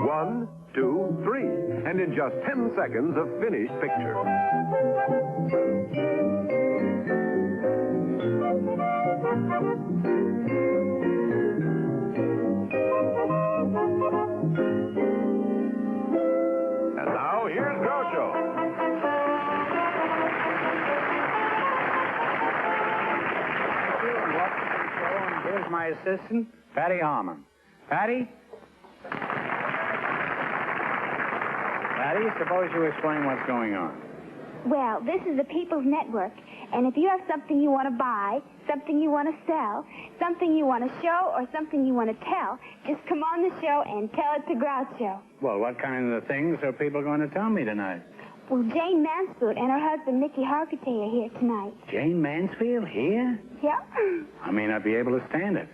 1, 2, 3. And in just 10 seconds, a finished picture. And now, here's Groucho. Here's my assistant, Patty Harmon. Patty? Patty, suppose you explain what's going on. Well, this is the People's Network, and if you have something you want to buy, something you want to sell, something you want to show, or something you want to tell, just come on the show and tell it to Groucho. Well, what kind of things are people going to tell me tonight? Well, Jayne Mansfield and her husband, Mariska Hargitay, are here tonight. Jayne Mansfield here? Yeah? I may not be able to stand it.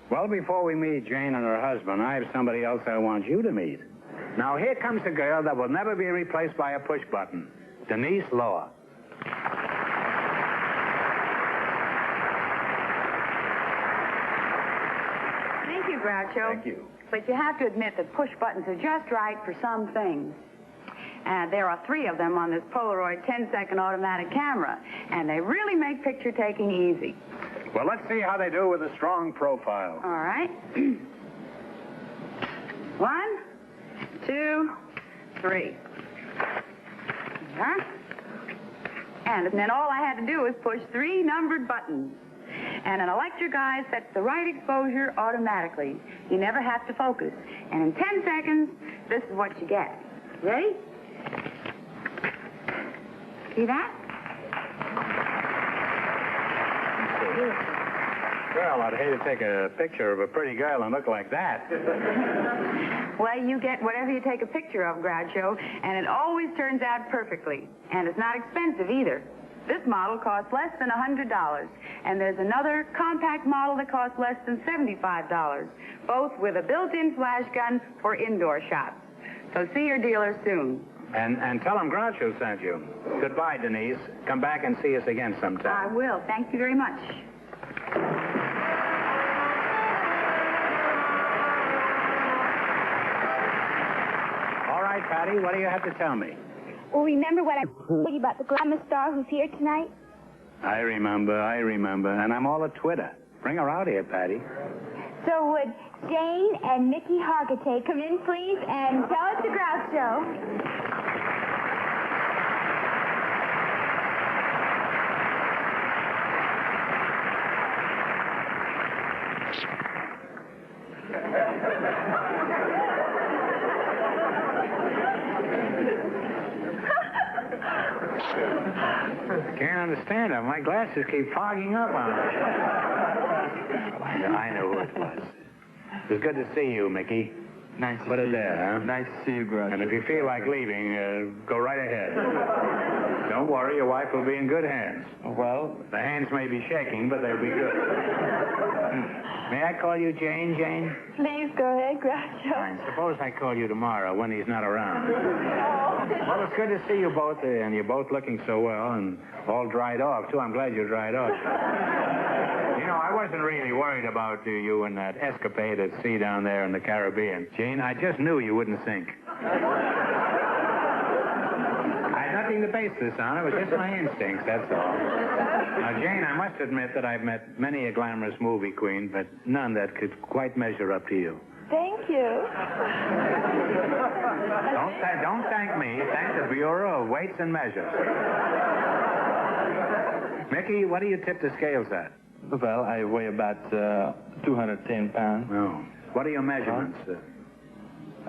Well, before we meet Jayne and her husband, I have somebody else I want you to meet. Now, here comes a girl that will never be replaced by a push button. Denise Lohr. Thank you, Groucho. Thank you. But you have to admit that push buttons are just right for some things. And there are 3 of them on this Polaroid 10-second automatic camera, and they really make picture taking easy. Well, let's see how they do with a strong profile. All right. 1, 2, 3. And then all I had to do was push 3 numbered buttons. And an electric eye sets the right exposure automatically. You never have to focus. And in 10 seconds, this is what you get. Ready? See that? Well, I'd hate to take a picture of a pretty girl and look like that. Well, you get whatever you take a picture of, Groucho, and it always turns out perfectly. And it's not expensive either. This model costs less than $100, and there's another compact model that costs less than $75, both with a built-in flash gun for indoor shots. So see your dealer soon. And tell them Groucho sent you. Goodbye, Denise. Come back and see us again sometime. I will. Thank you very much. All right, Patty, what do you have to tell me? Well, remember what I told you about the glamour star who's here tonight? I remember, and I'm all a Twitter. Bring her out here, Patty. So would Jayne and Mariska Hargitay come in, please, and tell it to Groucho? Can't understand her. My glasses keep fogging up on her. I know who it was. It was good to see you, Mickey. Nice to Put it see there, you. huh? Nice to see you, Groucho. And if you feel like leaving, go right ahead. Don't worry, your wife will be in good hands. Well, The hands may be shaking, but they'll be good. May I call you Jayne, Jayne? Please go ahead, Groucho. Fine. Suppose I call you tomorrow when he's not around. Well, it's good to see you both, and you're both looking so well, and all dried off, too. I'm glad you're dried off. You know, I wasn't really worried about you and that escapade at sea down there in the Caribbean. Jayne, I just knew you wouldn't sink. I had nothing to base this on. It was just my instincts, that's all. Now, Jayne, I must admit that I've met many a glamorous movie queen, but none that could quite measure up to you. Thank you. Don't thank me. Thank the Bureau of Weights and Measures. Mickey, what do you tip the scales at? well, I weigh about 210 pounds. Oh. What are your measurements?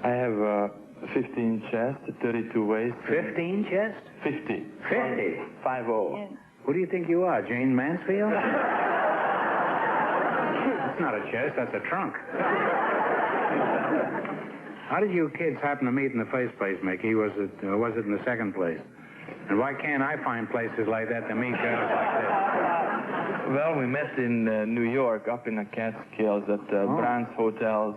I have 15 chest, 32 waist. 15 chest? 50. 50? 50. Who do you think you are, Jayne Mansfield? That's not a chest, that's a trunk. How did you kids happen to meet in the first place, Mickey? Was it in the second place? And why can't I find places like that to meet girls like this? Well, we met in New York, up in the Catskills at Brand's Hotel's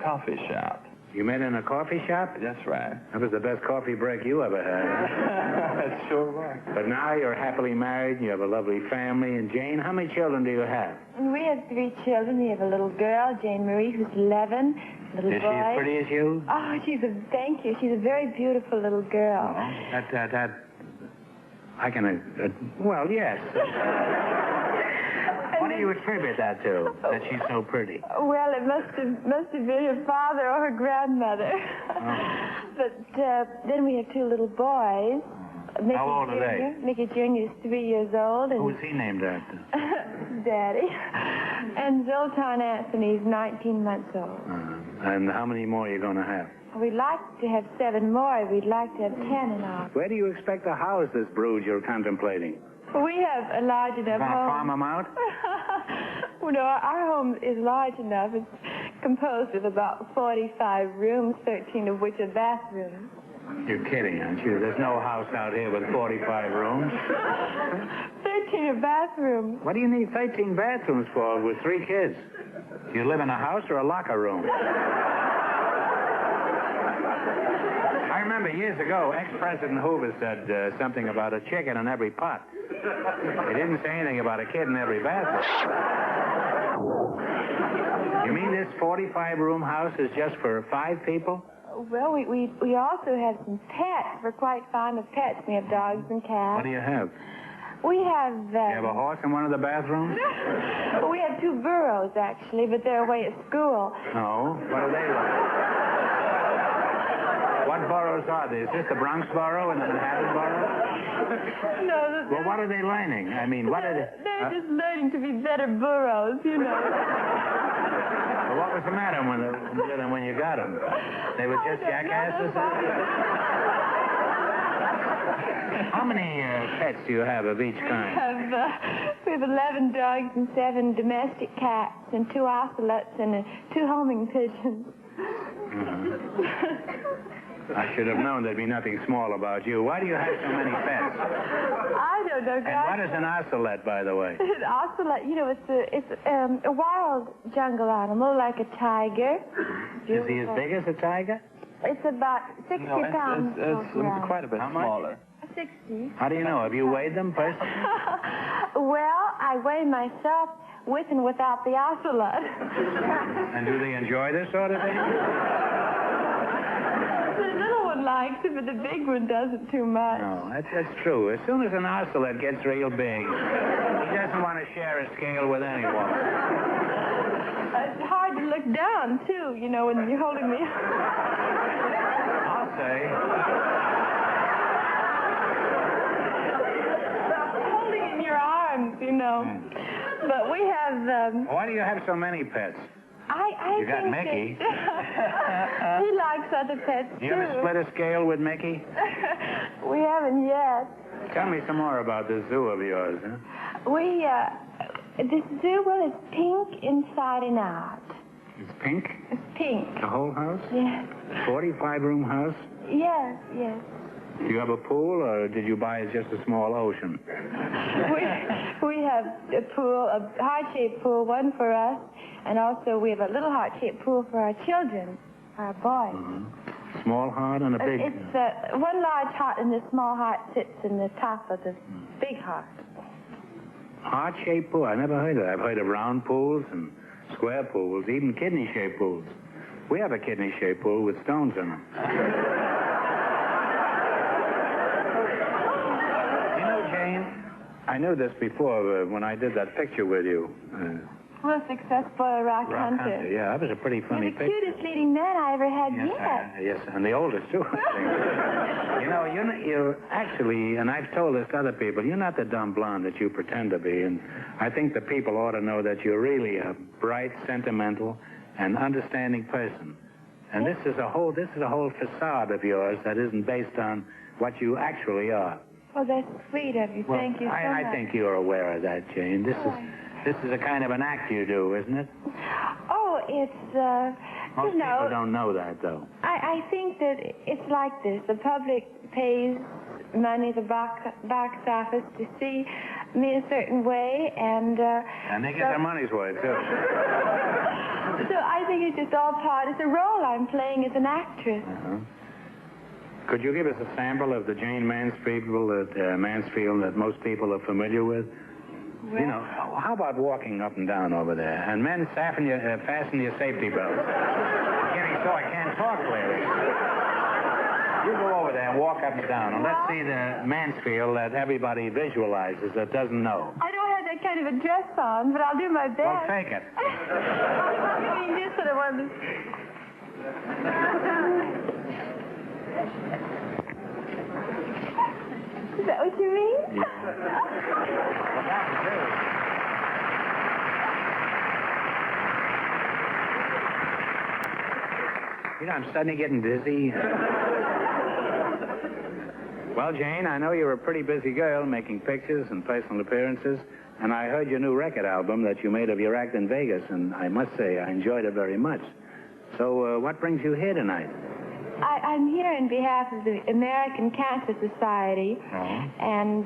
coffee shop. You met in a coffee shop? That's right. That was the best coffee break you ever had. That sure was. But now you're happily married, and you have a lovely family. And Jane, how many children do you have? We have 3 children. We have a little girl, Jane Marie, who's 11. Little Is boy. she as pretty as you? Oh, thank you. She's a very beautiful little girl. I can, well, yes. What do you attribute that to, that she's so pretty? Well, it must have been her father or her grandmother. Oh. But then we have 2 little boys. Mickey How old are they? Mickey Jr. is 3 years old. And Who is he named after? Daddy. And Zoltan Anthony's 19 months old. And how many more are you going to have? We'd like to have 7 more. We'd like to have 10 in all. Where do you expect to house this brood you're contemplating? We have a large enough Going to home. farm them out? Well, no, our home is large enough. It's composed of about 45 rooms, 13 of which are bathrooms. You're kidding, aren't you? There's no house out here with 45 rooms. 13 are bathrooms. What do you need 13 bathrooms for with 3 kids? Do you live in a house or a locker room? I remember years ago, ex-President Hoover said something about a chicken in every pot. He didn't say anything about a kid in every bathroom. You mean this 45-room house is just for 5 people? Well, we also have some pets. We're quite fond of pets. We have dogs and cats. What do you have? We have... You have a horse in one of the bathrooms? We have 2 burros, actually, but they're away at school. No. What are they like? What boroughs are they? Is this the Bronx borough and the Manhattan borough? No, Well, what are they learning? I mean, what are they... They're just learning to be better burros, you know. Well, what was the matter with them when you got them? They were just jackasses? How many pets do you have of each kind? We have 11 dogs and 7 domestic cats and 2 ocelots and 2 homing pigeons. I should have known there'd be nothing small about you. Why do you have so many pets? I don't know, And what is an ocelot, by the way? An ocelot, you know, it's a wild jungle animal like a tiger. Is he as big as a tiger? It's about 60 pounds. It's quite a bit smaller. 60. How do you know? Have you weighed them personally? Well, I weigh myself with and without the ocelot. And do they enjoy this sort of thing? The little one likes it, but the big one doesn't too much. No, that's true. As soon as an ocelot gets real big, he doesn't want to share a scale with anyone. It's hard to look down, too, you know, when you're holding me. I'll say. Holding in your arms, you know. But we have... Why do you have so many pets? I You got think Mickey. that- he likes other pets, Do you ever too. split a scale with Mickey? We haven't yet. Tell me some more about this zoo of yours, huh? This zoo, well, it's pink inside and out. It's pink? It's pink. The whole house? Yes. 45-room house? Yes, yes. Do you have a pool, or did you buy just a small ocean? We have a pool, a heart-shaped pool, one for us, and also we have a little heart-shaped pool for our children, our boys. Small heart and a big... It's one large heart, and the small heart sits in the top of the big heart. Heart-shaped pool? I never heard of that. I've heard of round pools and square pools, even kidney-shaped pools. We have a kidney-shaped pool with stones in them. You know, Jane, I knew this before when I did that picture with you. Real successful rock Rock hunter. Hunter, yeah, that was a pretty funny You're the picture. cutest leading man I ever had yet. Yes, and the oldest, too. You know, you're actually, and I've told this to other people, you're not the dumb blonde that you pretend to be, and I think the people ought to know that you're really a bright, sentimental, and understanding person. And this is a whole facade of yours that isn't based on what you actually are. Well, that's sweet of you. Well, Thank you so much. I think you're aware of that, Jane. This is a kind of an act you do, isn't it? Oh, it's, Most you know... people don't know that, though. I think that it's like this. The public pays money at the box office to see me a certain way, and And they get their money's worth, too. so I think It's just all part. It's a role I'm playing as an actress. Uh-huh. Could you give us a sample of the Jayne Mansfield that most people are familiar with? Well, You know, how about walking up and down over there? And men, fasten your safety belts. I'm getting so I can't talk clearly. You go over there and walk up and down, and let's see the Mansfield that everybody visualizes that doesn't know. I don't have that kind of a dress on, but I'll do my best. Well, take it. I mean, just sort of one. Is that what you mean? Yeah. Well, that was it. You know, I'm suddenly getting dizzy. Well, Jayne, I know you're a pretty busy girl making pictures and personal appearances, and I heard your new record album that you made of your act in Vegas, and I must say I enjoyed it very much. So what brings you here tonight? I'm here in behalf of the American Cancer Society, and,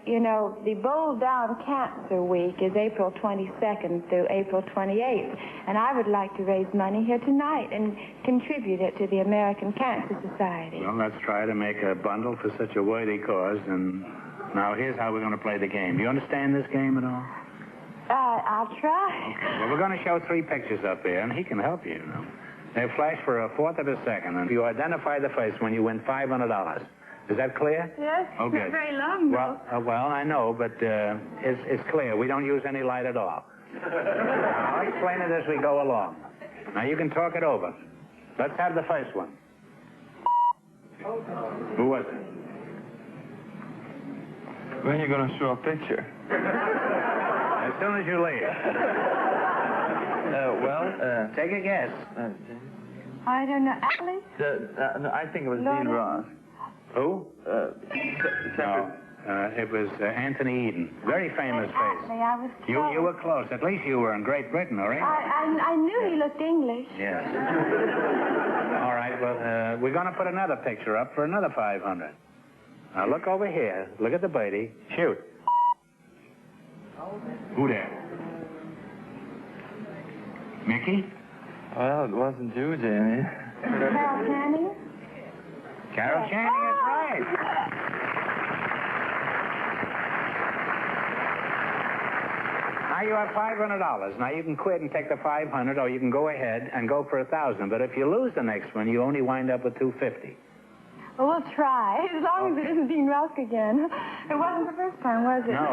you know, the Bowl Down Cancer Week is April 22nd through April 28th, and I would like to raise money here tonight and contribute it to the American Cancer Society. Well, let's try to make a bundle for such a worthy cause, and now here's how we're going to play the game. Do you understand this game at all? I'll try. Okay. Well, we're going to show 3 pictures up here, and he can help you, you know. They flash for a fourth of a second, and if you identify the face when you win $500. Is that clear? Yes. Oh, good. Not very long, though. Well, I know, but it's clear. We don't use any light at all. I'll explain it as we go along. Now, you can talk it over. Let's have the first one. Who was it? When are you going to show a picture? As soon as you leave. Take a guess. I don't know. Alice? No, I think it was Laura? Dean Ross. Who? Separate. No, it was Anthony Eden. Very famous face. Exactly, I was close. You were close. At least you were in Great Britain, all right? I knew he looked English. Yes. All right, well, we're going to put another picture up for another $500. Now, look over here. Look at the birdie. Shoot. Who there? Mickey? Well, it wasn't you, Jamie. Carol Channing? Carol Channing is right. Now you have $500. Now you can quit and take the $500, or you can go ahead and go for $1,000. But if you lose the next one, you only wind up with $250. Well, we'll try, as long as it isn't Dean Rusk again. It wasn't the first time, was it? No.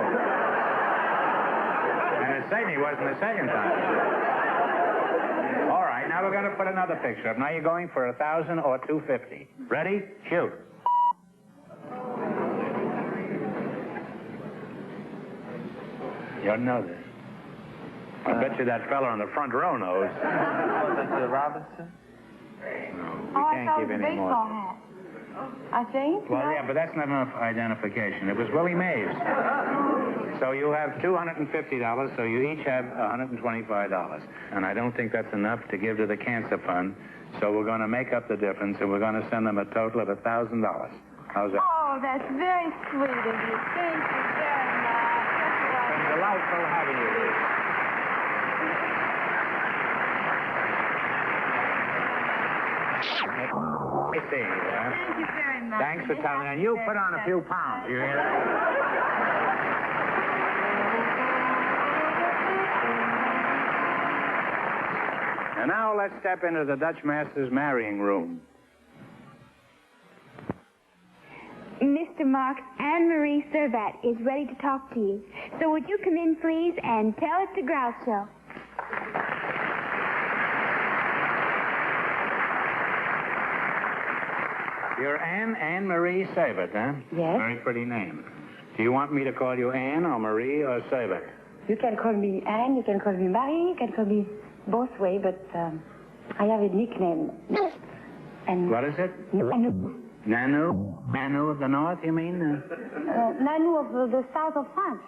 And it certainly wasn't the second time. All right, now we're going to put another picture up. Now you're going for $1,000 or $250. Ready? Shoot. You ought to know this. I bet you that fella on the front row knows. Was it Robinson? No, we I can't thought give it was a any baseball more. hat. I think. Well, No? yeah, but that's not enough identification. It was Willie Mays. So you have $250, so you each have $125. And I don't think that's enough to give to the cancer fund, so we're going to make up the difference, and we're going to send them a total of $1,000. How's that? Oh, that's very sweet of you. Thank you very much. It's delightful having you here. I see. Thank you very much. Thanks for telling me. And you put on a few pounds. You hear that? And now let's step into the Dutch master's marrying room. Mr. Marks, Anne-Marie Servat is ready to talk to you. So would you come in, please, and tell it to Groucho. You're Anne-Marie Servat, huh? Yes. Very pretty name. Do you want me to call you Anne or Marie or Servat? You can call me Anne, you can call me Marie, you can call me both ways, but I have a nickname. And What is it? Nanu. Nanu? Nanu of the north, you mean? Nanu of the south of France.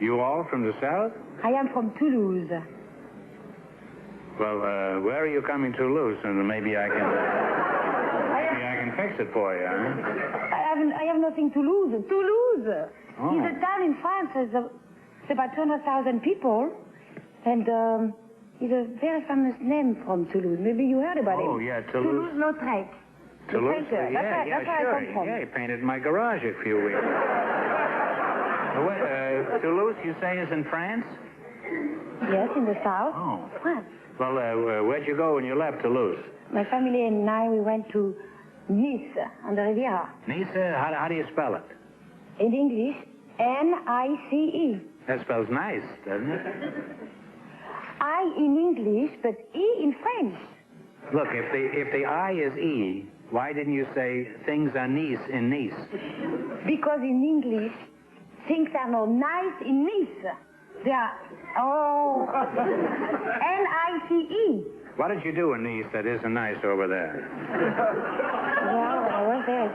You all from the south? I am from Toulouse. Well, where are you coming to Toulouse? And maybe I can fix it for you, huh? I have nothing to lose. Toulouse Oh. is a town in France. It's about 200,000 people. And is a very famous name from Toulouse. Maybe you heard about him. Oh, yeah, Toulouse. Toulouse-Lautrec. Toulouse? Painter. That's where sure. I come from. Yeah, he painted my garage a few weeks ago. Toulouse, you say, is in France? Yes, in the south. Oh. France. Well, where'd you go when you left Toulouse? My family and I, we went to Nice on the Riviera. Nice? How do you spell it? In English, N-I-C-E. That spells nice, doesn't it? I in English, but E in French. Look, if the I is E, why didn't you say things are nice in Nice? Because in English, things are not nice in Nice. They are, N-I-C-E. What did you do in Nice that isn't nice over there? Well, when I was there,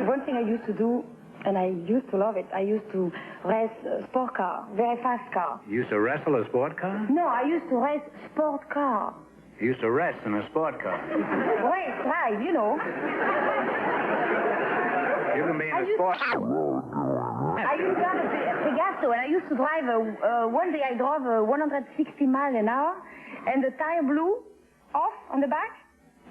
one thing I used to do, and I used to love it, I used to race a sport car, very fast car. You used to wrestle a sport car? No, I used to race sport car. You used to rest in a sport car? Race, drive, you know. You can be in a sport car. I used to have a Pegaso, and I used to drive, one day I drove 160 miles an hour, and the tire blew off on the back,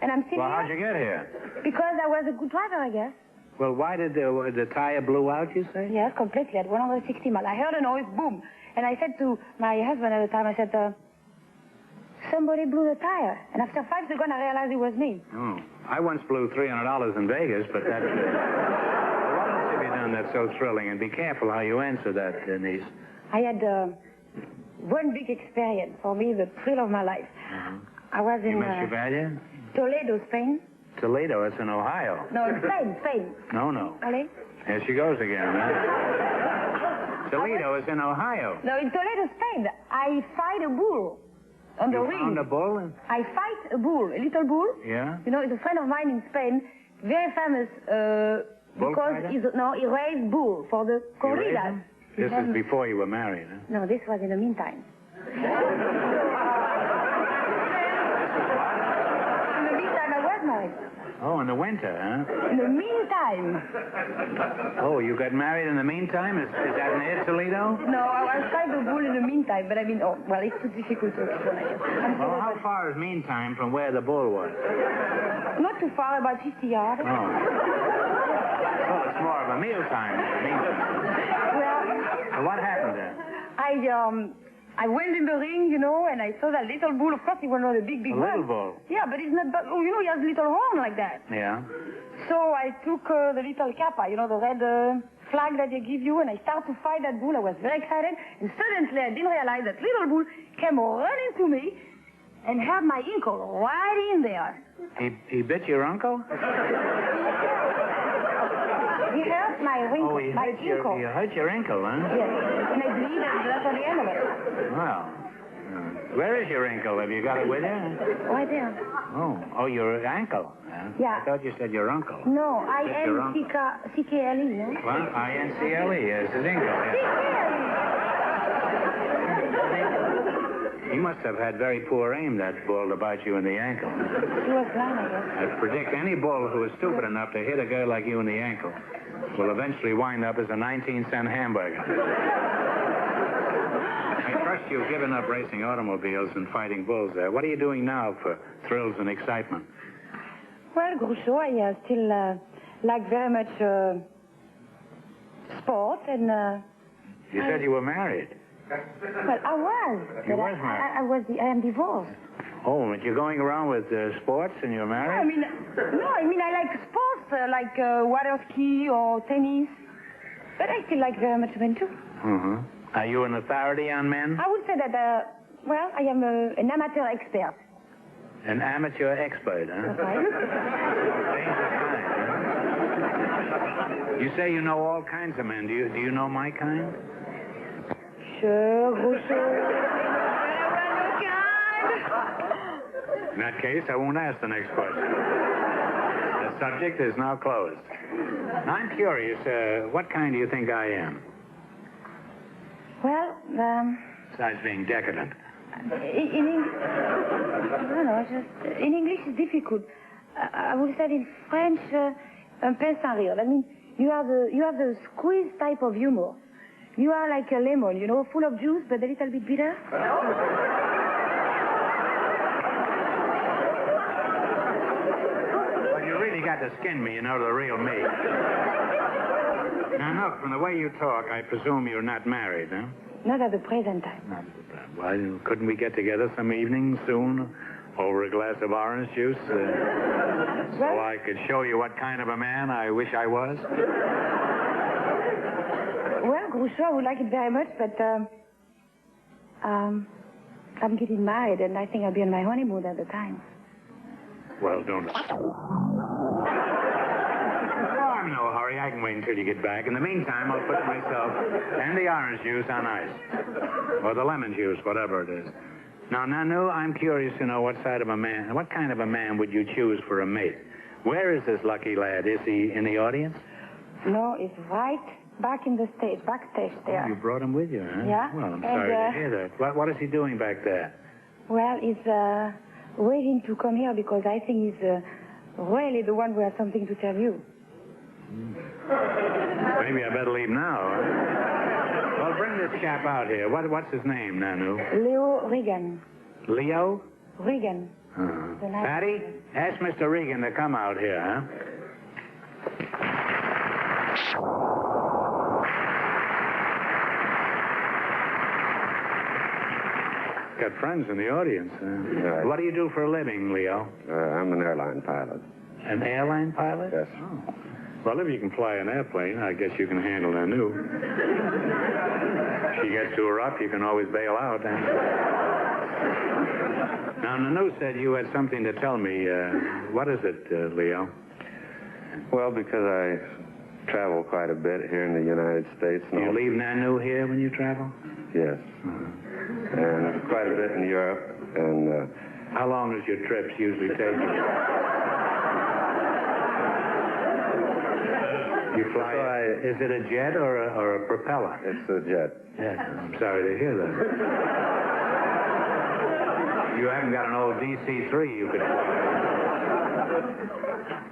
and I'm sitting Well, how'd here. you get here? Because I was a good driver, I guess. Well, why did the tire blew out, you say? Yes, completely, at 160 miles. I heard a noise, boom. And I said to my husband at the time, I said, somebody blew the tire. And after 5 seconds, I realized it was me. Oh, I once blew $300 in Vegas, but that... What else have you done that's so thrilling? And be careful how you answer that, Denise. I had one big experience, for me, the thrill of my life. I was in Toledo, Spain. Toledo, it's in Ohio. No, in Spain. No. Allez? Here she goes again, huh? Toledo is in Ohio. No, in Toledo, Spain. I fight a bull on the ring. Found a bull? I fight a bull, a little bull. Yeah? You know, it's a friend of mine in Spain, very famous because he raised bull for the corridas. This is before you were married, huh? No, this was in the meantime. In the meantime, I was married. Oh, in the winter, huh? In the meantime. Oh, you got married in the meantime? Is that near Toledo? No, I was kind of bull in the meantime, but I mean, it's too difficult to explain. Well, how far is meantime from where the bull was? Not too far, about 50 yards. Oh. Well, it's more of a mealtime than meantime. Well, So what happened then? I went in the ring, you know, and I saw that little bull. Of course, he was not a big A one. little bull? Yeah, but it's not, you know, he has a little horn like that. Yeah. So I took the little kappa, you know, the red flag that they give you, and I started to fight that bull. I was very excited, and suddenly I didn't realize that little bull came running to me and had my ankle right in there. He bit your uncle? He hurt my ankle. Oh, he hurt your ankle, huh? Yes, and I believe that's on the end of it. Well, where is your ankle? Have you got it with you? Right there. Oh, your ankle. Huh? Yeah. I thought you said your uncle. No, your uncle. I-N-C-K-L-E, no? Well, I-N-C-L-E, yes, his ankle. Yeah. He must have had very poor aim, that bull, to bite you in the ankle. He was blind, I guess. I predict any bull who is stupid enough to hit a girl like you in the ankle will eventually wind up as a 19-cent hamburger. I trust you've given up racing automobiles and fighting bulls there. What are you doing now for thrills and excitement? Well, Groucho, I still like very much sport and... You said you were married. Well, I was. You but was married. I am divorced. Oh, but you're going around with sports and you're married? I mean I like sports, like water ski or tennis. But I still like very much men, too. Mm-hmm. Are you an authority on men? I would say that, I am an amateur expert. An amateur expert, huh? Right. Dangerous kind, huh? You say you know all kinds of men. Do you know my kind? Sure, Groucho. In that case, I won't ask the next question. The subject is now closed. I'm curious, what kind do you think I am? Well, Besides being decadent. in English it's difficult. I would say in French, un peu sans rire. That means you have the squeeze type of humor. You are like a lemon, you know, full of juice, but a little bit bitter. got to skin me, you know, the real me. Now, look, from the way you talk, I presume you're not married, huh? Not at the present time. Not at the present. Why, couldn't we get together some evening soon over a glass of orange juice? So I could show you what kind of a man I wish I was? Well, Groucho, I would like it very much, but I'm getting married, and I think I'll be on my honeymoon at the time. Well, don't. Oh, I'm in no hurry. I can wait until you get back. In the meantime, I'll put myself and the orange juice on ice. Or the lemon juice, whatever it is. Now, Nanu, I'm curious to know what kind of a man would you choose for a mate? Where is this lucky lad? Is he in the audience? No, it's right back in the stage, backstage there. Oh, you brought him with you, huh? Yeah. Well, I'm sorry to hear that. What is he doing back there? Well, he's waiting to come here because I think he's really the one who has something to tell you. Maybe I better leave now. Huh? Well, bring this chap out here. What's his name, Nanu? Leo Regan. Leo? Regan. Patty, ask Mr. Regan to come out here, huh? Got friends in the audience. Right. What do you do for a living, Leo? I'm an airline pilot. An airline pilot? Yes. Oh. Well, if you can fly an airplane, I guess you can handle Nanu. If she gets too rough, you can always bail out. Now, Nanu said you had something to tell me. What is it, Leo? Well, because I travel quite a bit here in the United States. Do you leave Nanu here when you travel? Yes. And quite a bit in Europe. And how long does your trips usually take you? You fly? Is it a jet or a propeller? It's a jet. Yes. I'm sorry to hear that. You haven't got an old DC-3 you could fly.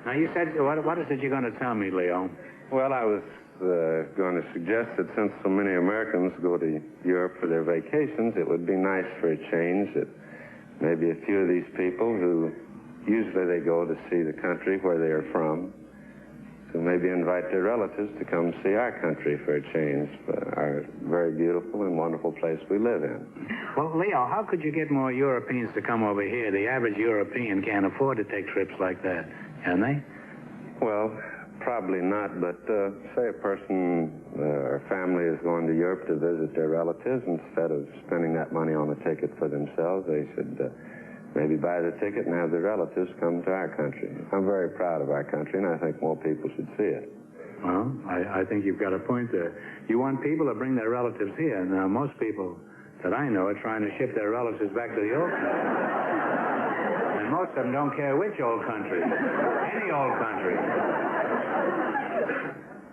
Now, you said, what is it you're going to tell me, Leo? Well, I was going to suggest that since so many Americans go to Europe for their vacations, it would be nice for a change that maybe a few of these people who usually they go to see the country where they are from, to maybe invite their relatives to come see our country for a change, our very beautiful and wonderful place we live in. Well, Leo, how could you get more Europeans to come over here? The average European can't afford to take trips like that, can they? Well, probably not, but say a person or family is going to Europe to visit their relatives, instead of spending that money on a ticket for themselves, they should maybe buy the ticket and have their relatives come to our country. I'm very proud of our country, and I think more people should see it. Well, I think you've got a point there. You want people to bring their relatives here. Now, most people that I know are trying to ship their relatives back to the old country. And most of them don't care which old country. Any old country.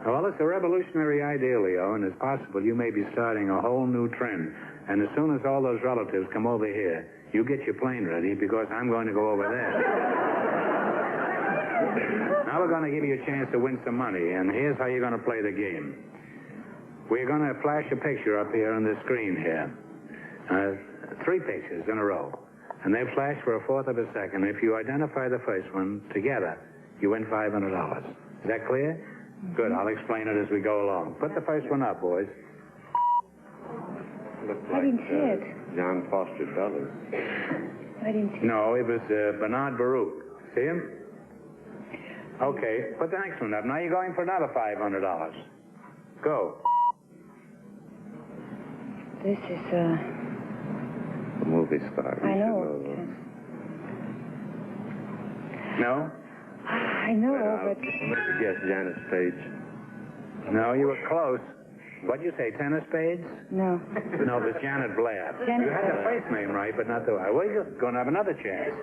Well, it's a revolutionary idea, Leo, and it's possible you may be starting a whole new trend. And as soon as all those relatives come over here, you get your plane ready, because I'm going to go over there. Now we're going to give you a chance to win some money, and here's how you're going to play the game. We're going to flash a picture up here on the screen here. 3 pictures in a row. And they flash for a fourth of a second. If you identify the first one together, you win $500. Is that clear? Good. I'll explain it as we go along. Put the first one up, boys. Looks I didn't see it. John Foster Dulles. I didn't see No, it was Bernard Baruch. See him? Okay, put the next one up. Now you're going for another $500. Go. This is A movie star. I know. No? I know, but... Yes, Janet Page. No, you were close. What'd you say, tennis spades? No. No, it was Janet Blair. Janet You had the Blair. first name right, but not the... Well, you're going to have another chance.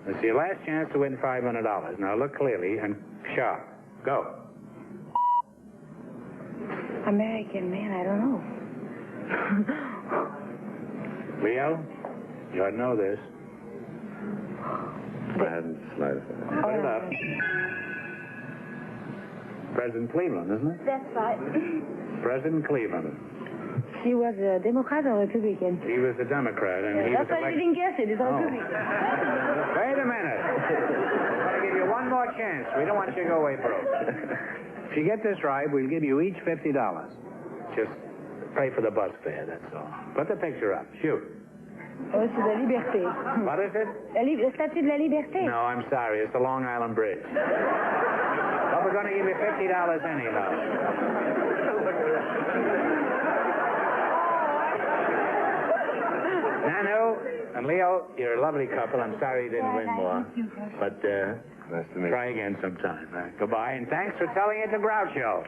It's your last chance to win $500. Now look clearly and sharp. Go. American man, I don't know. Leo, you ought to know this. I hadn't the slightest idea. Put it up. President Cleveland, isn't it? That's right. President Cleveland. He was a Democrat or Republican? He was a Democrat, and he was That's why you elected... didn't guess it. It's all Oh. Republican. Wait a minute. I'm going to give you one more chance. We don't want you to go away broke. If you get this right, we'll give you each $50. Just pay for the bus fare, that's all. Put the picture up. Shoot. Oh, c'est la liberté. What is it? La statue de la liberté. No, I'm sorry. It's the Long Island Bridge. But we're going to give you $50 anyhow. Nanu and Leo, you're a lovely couple. I'm sorry you didn't win more. But Nice to meet try again sometime. Goodbye, and thanks for telling it to Groucho.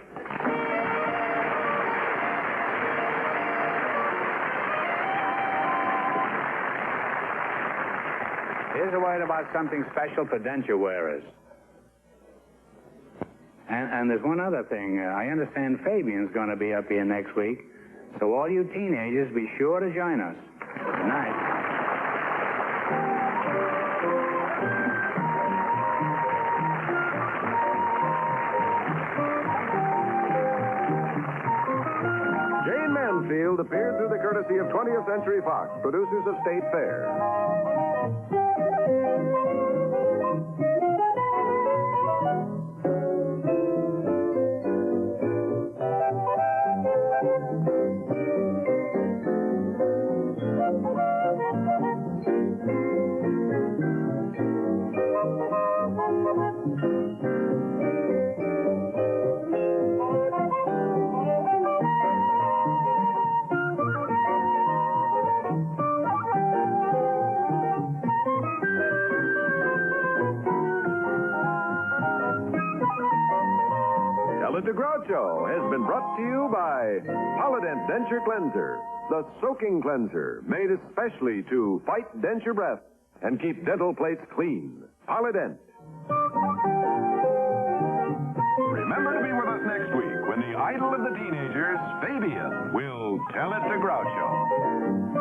Here's a word about something special for denture wearers. And there's one other thing. I understand Fabian's going to be up here next week. So all you teenagers, be sure to join us. Good night. Jayne Mansfield appeared through the courtesy of 20th Century Fox, producers of State Fair. Tell It to Groucho has been brought to you by Polident Denture Cleanser, the soaking cleanser made especially to fight denture breath and keep dental plates clean. Polident. Remember to be with us next week when the idol of the teenagers, Fabian, will tell it to Groucho.